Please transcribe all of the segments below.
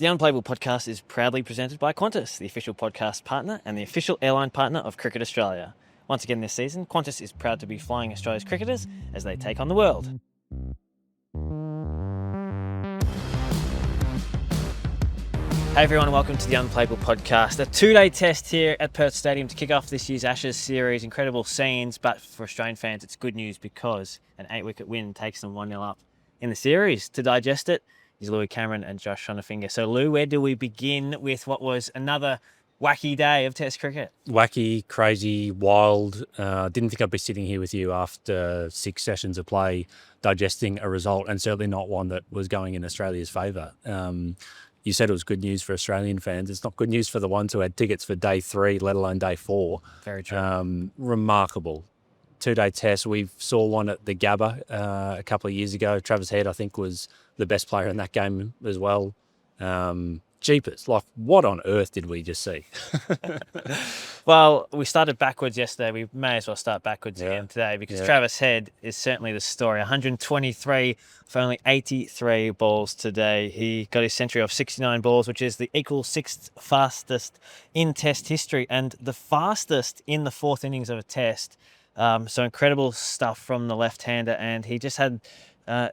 The Unplayable Podcast is proudly presented by Qantas, the official podcast partner and the official airline partner of Cricket Australia. Once again this season, Qantas is proud to be flying Australia's cricketers as they take on the world. Hey everyone, welcome to the Unplayable Podcast. A two-day test here at Perth Stadium to kick off this year's Ashes series. Incredible scenes, but for Australian fans it's good news because an 8-wicket win takes them 1-0 up in the series. To digest it is Louis Cameron and Josh Shonafinger. So Lou, where do we begin with what was another wacky day of Test cricket? Wacky, crazy, wild. Didn't think I'd be sitting here with you after 6 sessions of play digesting a result, and certainly not one that was going in Australia's favour. You said it was good news for Australian fans. It's not good news for the ones who had tickets for day 3, let alone day 4. Very true. Remarkable. 2-day test. We saw one at the Gabba a couple of years ago. Travis Head, I think, was the best player in that game as well. Jeepers, like what on earth did we just see? Well, we started backwards yesterday. We may as well start backwards again today because Travis Head is certainly the story. 123 for only 83 balls today. He got his century off 69 balls, which is the equal 6th fastest in Test history and the fastest in the 4th innings of a Test. So incredible stuff from the left-hander, and he just had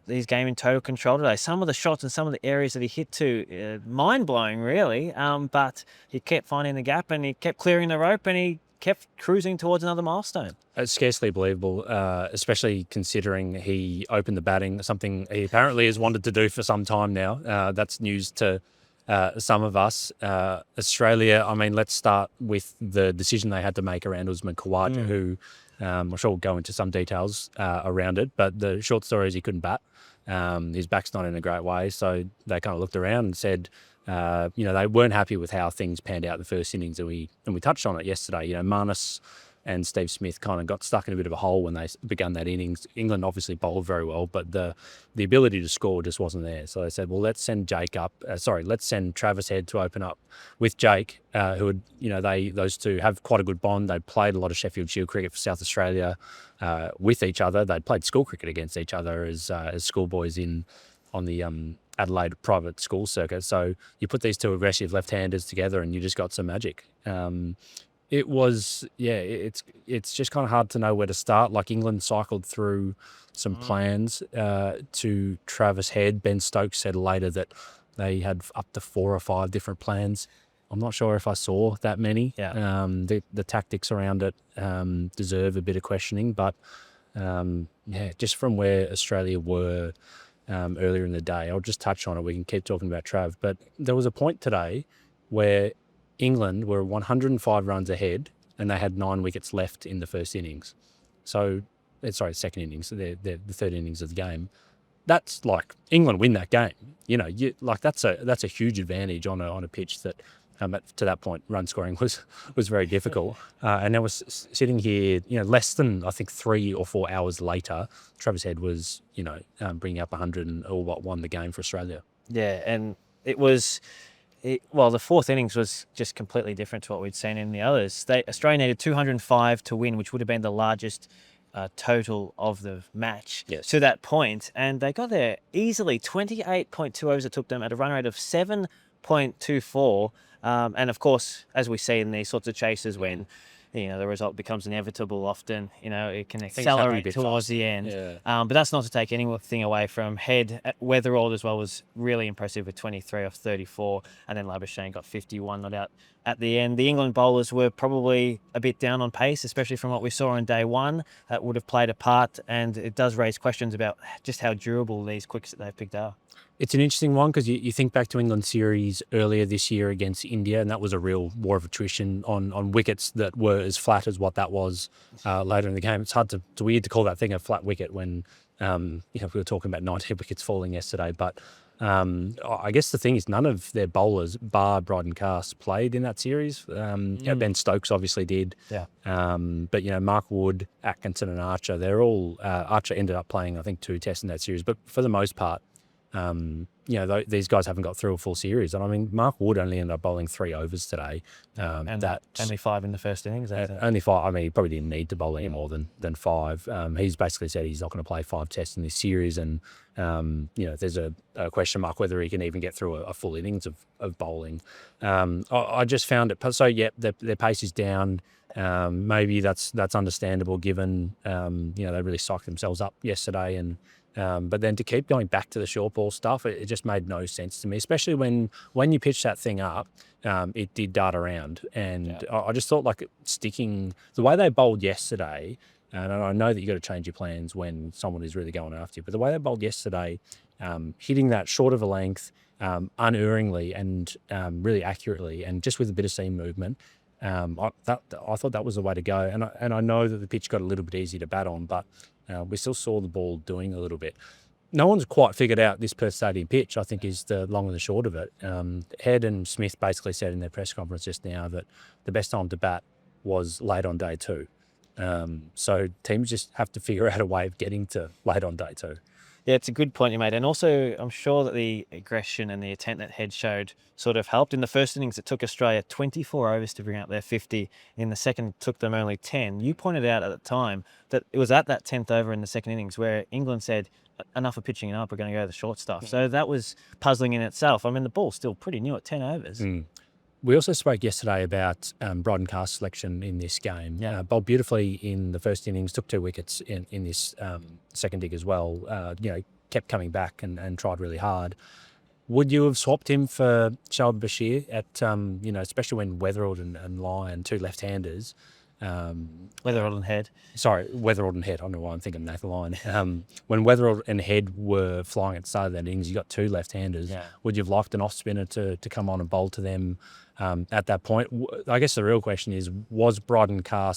his game in total control today. Some of the shots and some of the areas that he hit to, mind-blowing really, but he kept finding the gap and he kept clearing the rope and he kept cruising towards another milestone. It's scarcely believable, especially considering he opened the batting, something he apparently has wanted to do for some time now. That's news to some of us. Australia, I mean, let's start with the decision they had to make around Usman Khawaja, who I'm sure we'll go into some details around it, but the short story is he couldn't bat. His back's not in a great way, so they kind of looked around and said, they weren't happy with how things panned out in the first innings, and we touched on it yesterday. Marnus and Steve Smith kind of got stuck in a bit of a hole when they began that innings. England obviously bowled very well, but the ability to score just wasn't there. So they said, well, let's send let's send Travis Head to open up with Jake, who would, those two have quite a good bond. They'd played a lot of Sheffield Shield cricket for South Australia with each other. They'd played school cricket against each other as schoolboys on the Adelaide private school circuit. So you put these two aggressive left-handers together and you just got some magic. It was, it's just kind of hard to know where to start. Like England cycled through some plans to Travis Head. Ben Stokes said later that they had up to 4 or 5 different plans. I'm not sure if I saw that many. Yeah. The tactics around it deserve a bit of questioning. But, just from where Australia were earlier in the day, I'll just touch on it. We can keep talking about Trav. But there was a point today where England were 105 runs ahead and they had 9 wickets left in the first innings. So, second innings, the third innings of the game. That's like England win that game. That's a huge advantage on a pitch that to that point run scoring was very difficult. And I was sitting here, less than I think 3 or 4 hours later, Travis Head was bringing up 100 and all but won the game for Australia. Yeah, and it was. The 4th innings was just completely different to what we'd seen in the others. Australia needed 205 to win, which would have been the largest total of the match to that point. And they got there easily. 28.2 overs it took them at a run rate of 7.24. And of course, as we see in these sorts of chases when the result becomes inevitable often, it can accelerate towards the end. Yeah. But that's not to take anything away from Head. Weatherald as well was really impressive with 23 off 34. And then Labuschagne got 51 not out at the end. The England bowlers were probably a bit down on pace, especially from what we saw on day 1. That would have played a part. And it does raise questions about just how durable these quicks that they've picked are. It's an interesting one because you think back to England's series earlier this year against India, and that was a real war of attrition on wickets that were as flat as what that was later in the game. It's weird to call that thing a flat wicket when we were talking about 90 wickets falling yesterday. But I guess the thing is none of their bowlers, bar Bryden Cast, played in that series. Ben Stokes obviously did. Yeah. But Mark Wood, Atkinson, and Archer, they're all Archer ended up playing I think 2 tests in that series, but for the most part. these guys haven't got through a full series. And I mean, Mark Wood only ended up bowling 3 overs today. And only 5 in the first innings. Only 5. I mean, he probably didn't need to bowl any more than 5. He's basically said he's not going to play 5 tests in this series. And, there's a question mark whether he can even get through a full innings of bowling. I just found it. So, yeah, their pace is down. Maybe that's understandable given, they really psyched themselves up yesterday. And but then to keep going back to the short ball stuff, it just made no sense to me, especially when you pitch that thing up, it did dart around. And I just thought like sticking the way they bowled yesterday, and I know that you got to change your plans when someone is really going after you, but the way they bowled yesterday, hitting that short of a length, unerringly and really accurately, and just with a bit of seam movement, I thought that was the way to go. And I know that the pitch got a little bit easier to bat on, but we still saw the ball doing a little bit. No one's quite figured out this Perth Stadium pitch, I think, is the long and the short of it. Head and Smith basically said in their press conference just now that the best time to bat was late on day 2. So teams just have to figure out a way of getting to late on day 2. Yeah, it's a good point you made. And also, I'm sure that the aggression and the intent that Head showed sort of helped. In the first innings, it took Australia 24 overs to bring out their 50. In the second, it took them only 10. You pointed out at the time that it was at that 10th over in the second innings where England said, enough of pitching it up, we're going to go to the short stuff. So that was puzzling in itself. I mean, the ball's still pretty new at 10 overs. We also spoke yesterday about Bryden Carr's selection in this game. Bowled beautifully in the first innings, took 2 wickets in this second dig as well. Kept coming back and tried really hard. Would you have swapped him for Shoaib Bashir at, especially when Weatherald and Lyon, 2 left-handers? Weatherald and Head. Sorry, Weatherald and Head. I don't know why I'm thinking Nathan Lyon. When Weatherald and Head were flying at the start of that innings, you got 2 left-handers. Would you have liked an off-spinner to come on and bowl to them at that point? I guess the real question is, was Bryden Carr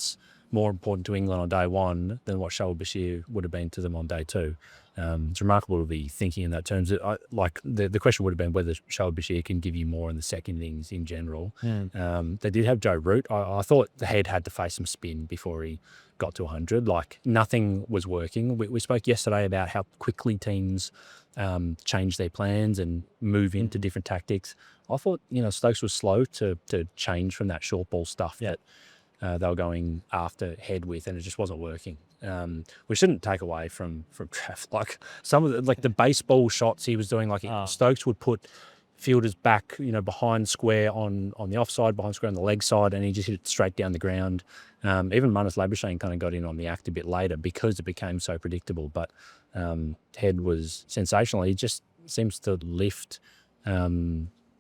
more important to England on day 1 than what Shoaib Bashir would have been to them on day 2? It's remarkable to be thinking in that terms. The question would have been whether Shoaib Bashir can give you more in the second innings in general. They did have Joe Root. I thought the Head had to face some spin before he got to 100. Like, nothing was working. We spoke yesterday about how quickly teams change their plans and move into different tactics. I thought, Stokes was slow to change from that short ball stuff that they were going after Head with, and it just wasn't working. We shouldn't take away from Trav. Like some of the baseball shots he was doing, Stokes would put fielders back, behind square on the offside, behind square on the leg side, and he just hit it straight down the ground. Even Marnus Labuschagne kind of got in on the act a bit later because it became so predictable. But Head was sensational. He just seems to lift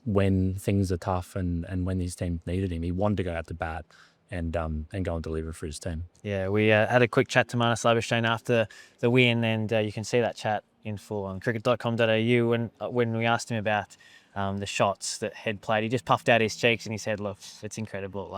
when things are tough and when his team needed him. He wanted to go out to bat and go and deliver for his team. Yeah, we had a quick chat to Marnus Labuschagne after the win, and you can see that chat in full on cricket.com.au. When we asked him about the shots that Head played, he just puffed out his cheeks and he said, look, it's incredible.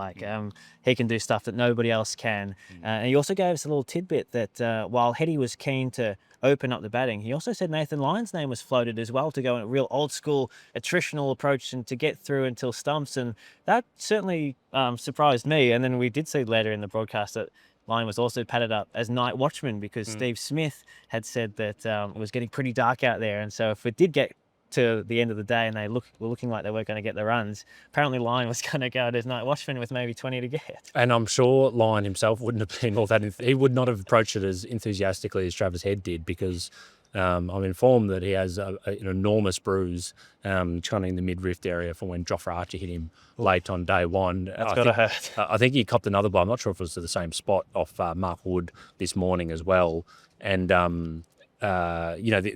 He can do stuff that nobody else can. And he also gave us a little tidbit that while Heady was keen to open up the batting, he also said Nathan Lyon's name was floated as well to go in a real old school attritional approach and to get through until stumps. And that certainly surprised me. And then we did see later in the broadcast that Lyon was also padded up as night watchman because Steve Smith had said that it was getting pretty dark out there. And so if it did get to the end of the day and they were looking like they weren't going to get the runs, apparently Lyon was going to go as night watchman with maybe 20 to get. And I'm sure Lyon himself wouldn't have been all that. He would not have approached it as enthusiastically as Travis Head did because I'm informed that he has an enormous bruise kind of in the mid-rift area from when Jofra Archer hit him late on day 1. That's got to hurt. I think he copped another blow. I'm not sure if it was to the same spot off Mark Wood this morning as well. And, the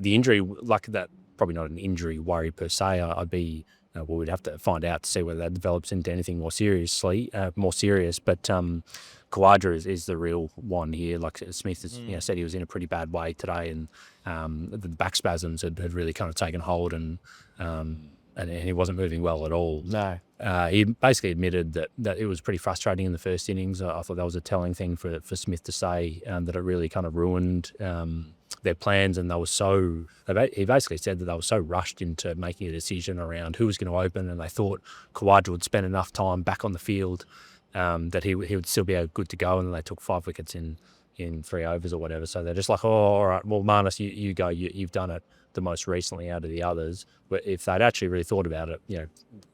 injury, like that, probably not an injury worry per se. I'd be, we'd have to find out to see whether that develops into anything more serious. But Khawaja is the real one here. Like Smith has said, he was in a pretty bad way today, and the back spasms had really kind of taken hold, and he wasn't moving well at all. No. He basically admitted that it was pretty frustrating in the first innings. I thought that was a telling thing for Smith to say, that it really kind of ruined their plans, and he basically said that they were so rushed into making a decision around who was going to open, and they thought Khawaja would spend enough time back on the field that he would still be good to go, and then they took 5 wickets in 3 overs or whatever. So they're just like, oh, all right, well, Marnus, you go, you've done it the most recently out of the others. But if they'd actually really thought about it,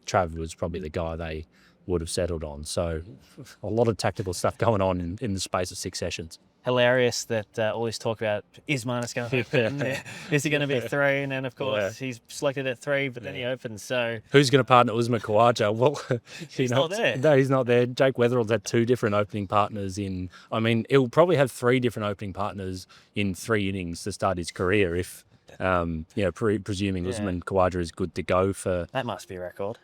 Trav was probably the guy they would have settled on. So a lot of tactical stuff going on in the space of 6 sessions. Hilarious that all this talk about is Marnus going to open? Is he going to be 3? And then, of course, he's selected at 3, but then he opens. So who's going to partner Usman Khawaja? Well, he's not there. No, he's not there. Jake Weatherall's had 2 different opening partners he'll probably have 3 different opening partners in 3 innings to start his career if, presuming Usman Khawaja is good to go for... That must be a record.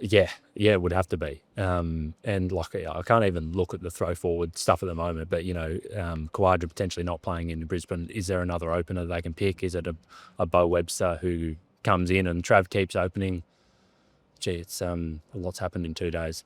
Yeah, it would have to be. And I can't even look at the throw forward stuff at the moment, but, Khawaja potentially not playing in Brisbane. Is there another opener they can pick? Is it a Bo Webster who comes in and Trav keeps opening? Gee, it's a lot's happened in 2 days.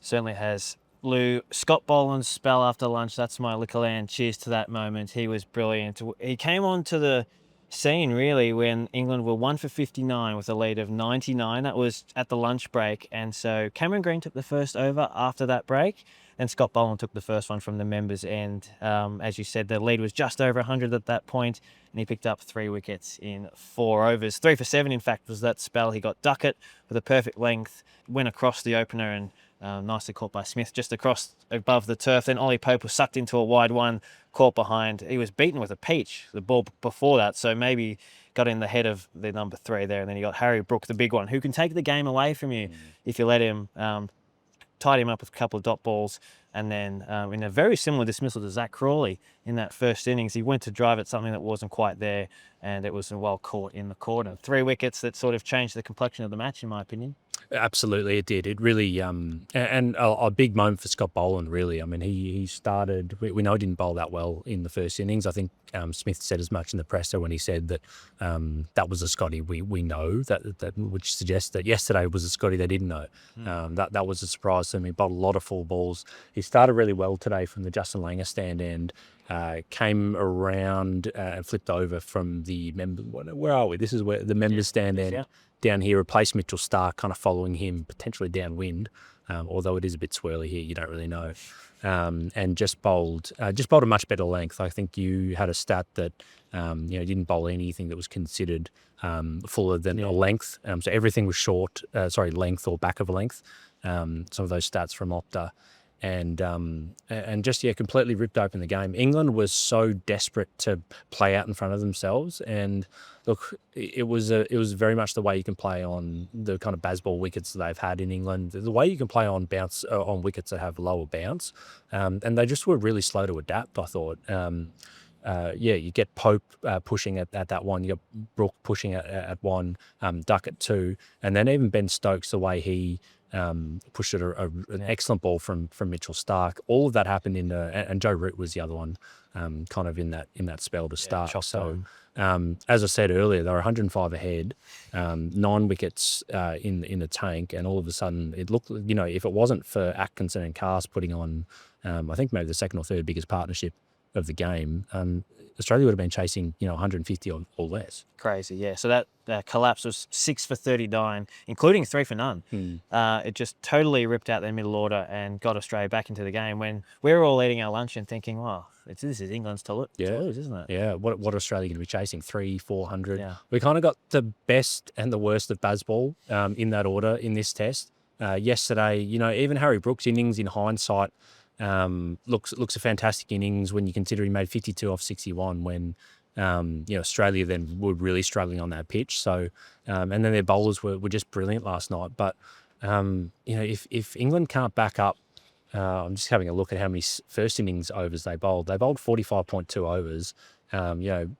Certainly has. Lou, Scott Boland's spell after lunch, that's my Liquorland. Cheers to that moment. He was brilliant. He came on to the scene really when England were 1 for 59 with a lead of 99. That was at the lunch break, and so Cameron Green took the first over after that break, and Scott Boland took the first one from the members' end. As you said, the lead was just over 100 at that point, and he picked up 3 wickets in 4 overs. 3 for 7 in fact was that spell. He got Duckett with a perfect length, went across the opener, and nicely caught by Smith just across above the turf. Then Ollie Pope was sucked into a wide one, caught behind. He was beaten with a peach, the ball before that, so maybe got in the head of the number 3 there. And then you got Harry Brook, the big one, who can take the game away from you if you let him. Tied him up with a couple of dot balls, and then in a very similar dismissal to Zach Crawley in that first innings, he went to drive at something that wasn't quite there, and it was well caught in the corner. 3 wickets that sort of changed the complexion of the match, in my opinion. Absolutely, it did. It really, and a big moment for Scott Boland, really. I mean, he started, we know he didn't bowl that well in the first innings. I think Smith said as much in the presser when he said that that was a Scotty we know, that which suggests that yesterday was a Scotty they didn't know. That was a surprise to him. He bowled a lot of full balls. He started really well today from the Justin Langer stand end. Came around and flipped over from the member. Where are we? This is where the members stand end. Down here, replaced Mitchell Starc, kind of following him, potentially downwind, although it is a bit swirly here, you don't really know. And just bowled a much better length. I think you had a stat that didn't bowl anything that was considered fuller than a length. So everything was length or back of a length. Some of those stats from Opta. And just completely ripped open the game. England was so desperate to play out in front of themselves, and look, it was very much the way you can play on the kind of baseball wickets that they've had in England, the way you can play on bounce on wickets that have lower bounce, and they just were really slow to adapt, I thought. You get Pope pushing at that one, you got Brook pushing at one, Duck at 2, and then even Ben Stokes, the way he pushed it an excellent ball from Mitchell Starc. All of that happened and Joe Root was the other one, kind of in that spell to start. So as I said earlier, they were 105 ahead, 9 wickets in the tank, and all of a sudden it looked, if it wasn't for Atkinson and Cast putting on, I think maybe the second or third biggest partnership of the game, Australia would have been chasing 150 or less. Crazy, yeah. So that collapse was 6 for 39, including 3 for none. It just totally ripped out their middle order and got Australia back into the game when we were all eating our lunch and thinking, wow, this is England's to lose, isn't it? Yeah. What Australia going to be chasing? 300-400. Yeah. We kind of got the best and the worst of baseball in that order in this test. Yesterday, even Harry Brook's innings in hindsight looks a fantastic innings when you consider he made 52 off 61 when Australia then were really struggling on that pitch. So and then their bowlers were just brilliant last night. But if England can't back up, I'm just having a look at how many first innings overs they bowled. They bowled 45.2 overs.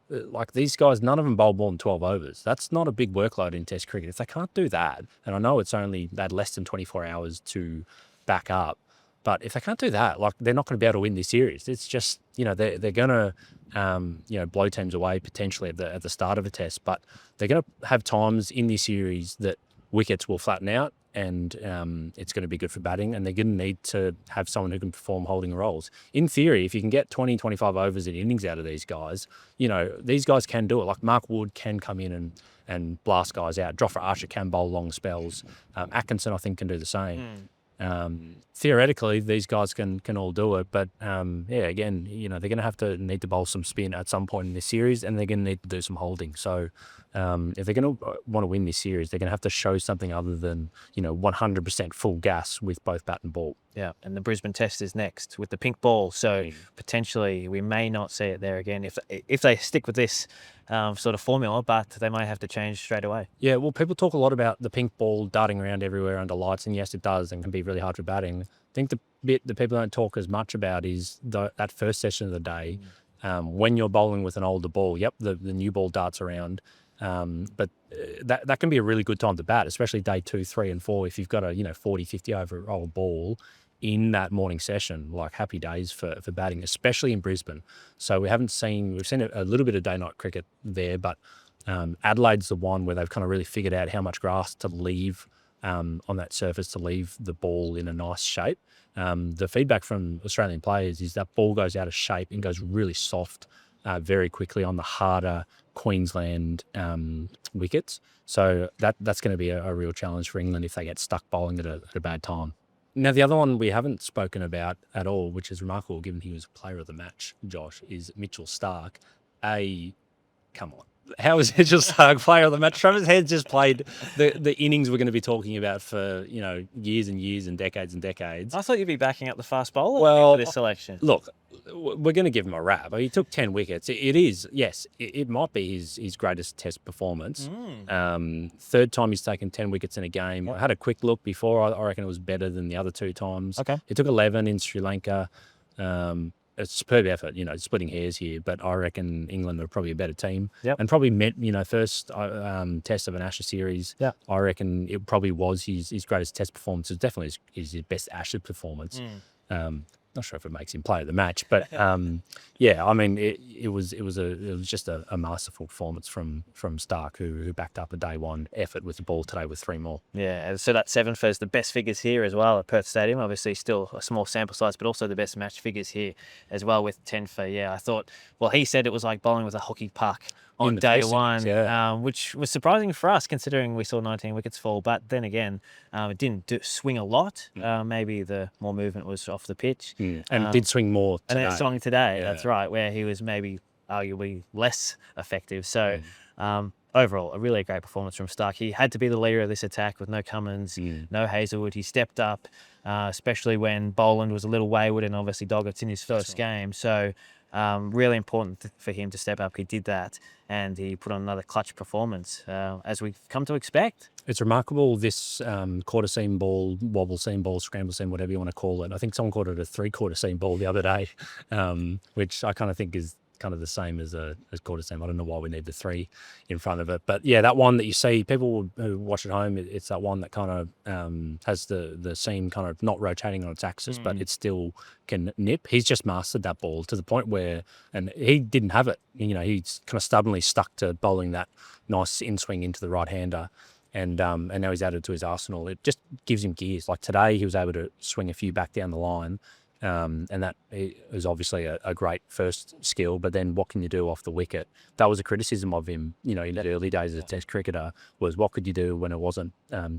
Like these guys, none of them bowled more than 12 overs. That's not a big workload in Test cricket. If they can't do that, and I know they had less than 24 hours to back up, but if they can't do that, like they're not going to be able to win this series. It's just, they're going to, blow teams away potentially at the start of a test, but they're going to have times in this series that wickets will flatten out and it's going to be good for batting, and they're going to need to have someone who can perform holding roles. In theory, if you can get 20, 25 overs in innings out of these guys, these guys can do it. Like Mark Wood can come in and blast guys out. Jofra Archer can bowl long spells. Atkinson, I think, can do the same. Theoretically, these guys can all do it, but again, they're going to need to bowl some spin at some point in this series, and they're going to need to do some holding. So if they're going to want to win this series, they're going to have to show something other than 100% full gas with both bat and ball. Yeah, and the Brisbane Test is next with the pink ball, so potentially we may not see it there again if they stick with this sort of formula, but they might have to change straight away. Yeah, well, people talk a lot about the pink ball darting around everywhere under lights, and yes, it does, and can be really hard for batting. I think the bit that people don't talk as much about is that first session of the day, when you're bowling with an older ball. Yep, the new ball darts around, but that can be a really good time to bat, especially day 2, 3, and 4. If you've got a 40, 50 over old ball in that morning session, like happy days for batting, especially in Brisbane. So we've seen a little bit of day-night cricket there, but Adelaide's the one where they've kind of really figured out how much grass to leave on that surface to leave the ball in a nice shape. The feedback from Australian players is that ball goes out of shape and goes really soft very quickly on the harder Queensland wickets. So that's going to be a real challenge for England if they get stuck bowling at a bad time. Now, the other one we haven't spoken about at all, which is remarkable given he was player of the match, Josh, is Mitchell Starc. Come on. How is Mitchell Starc player of the match? Travis Head just played the innings we're going to be talking about for, years and years and decades and decades. I thought you'd be backing up the fast bowler for this selection. Look, we're going to give him a rap. He took 10 wickets. It might be his greatest test performance. Third time he's taken 10 wickets in a game. I had a quick look before. I reckon it was better than the other 2 times. Okay. He took 11 in Sri Lanka. A superb effort, splitting hairs here, but I reckon England are probably a better team. Yep. And probably meant, first test of an Ashes series. Yeah. I reckon it probably was his greatest test performance. It's definitely his best Ashes performance. Not sure if it makes him player of the match, but it was just a masterful performance from Starc, who backed up a day one effort with the ball today with 3 more. Yeah, so that 7 for is the best figures here as well at Perth Stadium. Obviously, still a small sample size, but also the best match figures here as well with 10 for. Yeah, I thought. Well, he said it was like bowling with a hockey puck on day one, which was surprising for us considering we saw 19 wickets fall. But then again, it didn't swing a lot. Maybe the more movement was off the pitch. And did swing more today. And it swung today, that's right, where he was maybe arguably less effective. So overall, a really great performance from Starc. He had to be the leader of this attack with no Cummins, no Hazelwood. He stepped up, especially when Boland was a little wayward and obviously Doggett's in his first game. So really important for him to step up. He did that and he put on another clutch performance, as we've come to expect. It's remarkable, this quarter seam ball, wobble seam ball, scramble seam, whatever you want to call it. I think someone called it a 3/4 seam ball the other day, which I kind of think is kind of the same as quarter seam. I don't know why we need the 3 in front of it. But yeah, that one that you see, people who watch at home, it's that one that kind of has the seam kind of not rotating on its axis, but it still can nip. He's just mastered that ball to the point where, and he didn't have it. He's kind of stubbornly stuck to bowling that nice in-swing into the right-hander. And now he's added to his arsenal. It just gives him gears. Like today, he was able to swing a few back down the line. And that is obviously a great first skill, but then what can you do off the wicket? That was a criticism of him, in the early days as a test cricketer, was what could you do when it wasn't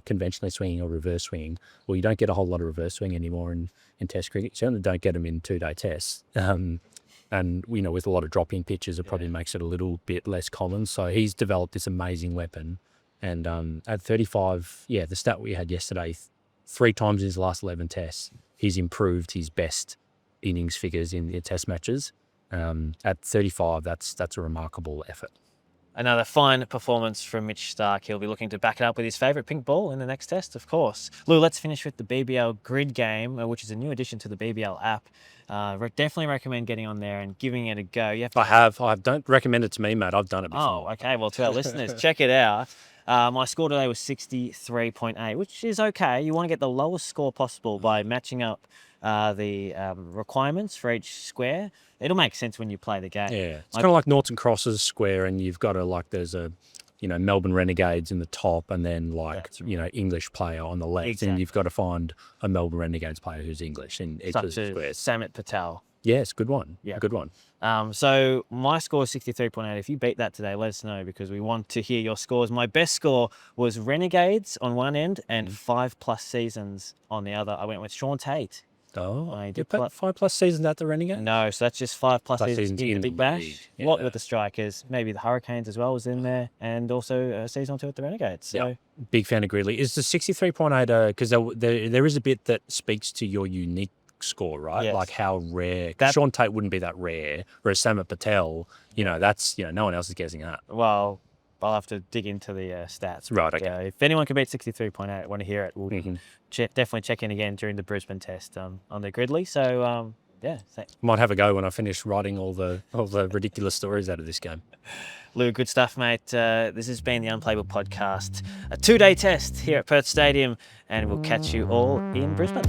conventionally swinging or reverse swinging? Well, you don't get a whole lot of reverse swing anymore in test cricket. You certainly don't get them in 2-day tests. And, with a lot of drop-in pitches, it probably makes it a little bit less common. So he's developed this amazing weapon. And at 35, the stat we had yesterday, 3 times in his last 11 tests, he's improved his best innings figures in test matches. At 35, that's a remarkable effort. Another fine performance from Mitch Starc. He'll be looking to back it up with his favourite pink ball in the next test, of course. Lou, let's finish with the BBL grid game, which is a new addition to the BBL app. Definitely recommend getting on there and giving it a go. I have. Don't recommend it to me, mate. I've done it before. Oh, okay. Well, to our listeners, check it out. My score today was 63.8, which is okay. You want to get the lowest score possible by matching up the requirements for each square. It'll make sense when you play the game. Yeah, it's kind of like Norton Cross's square, and you've got there's a, Melbourne Renegades in the top, and then English player on the left, and you've got to find a Melbourne Renegades player who's English in each of the squares. Samit Patel. Yes, good one. Yeah. Good one. So my score is 63.8. If you beat that today, let us know because we want to hear your scores. My best score was Renegades on one end and 5+ seasons on the other. I went with Sean Tate. Oh, I you did put 5+ seasons at the Renegade? No, so that's just 5+ seasons in the Big Bash. league. A lot Yeah. with the Strikers, maybe the Hurricanes as well was in there, and also a season or two with the Renegades. So Big fan of Gridley. Is the 63.8 because there is a bit that speaks to your unique score, right? Yes. Like how rare. That- Sean Tate wouldn't be that rare, whereas Samit Patel, that's no one else is guessing that. well, I'll have to dig into the stats. Right, But, okay. if anyone can beat 63.8, I want to hear it. We'll Mm-hmm. definitely check in again during the Brisbane test on the Gridley. So, Might have a go when I finish writing all the ridiculous stories out of this game. Lou, good stuff, mate. This has been the Unplayable Podcast, a 2-day test here at Perth Stadium, and we'll catch you all in Brisbane.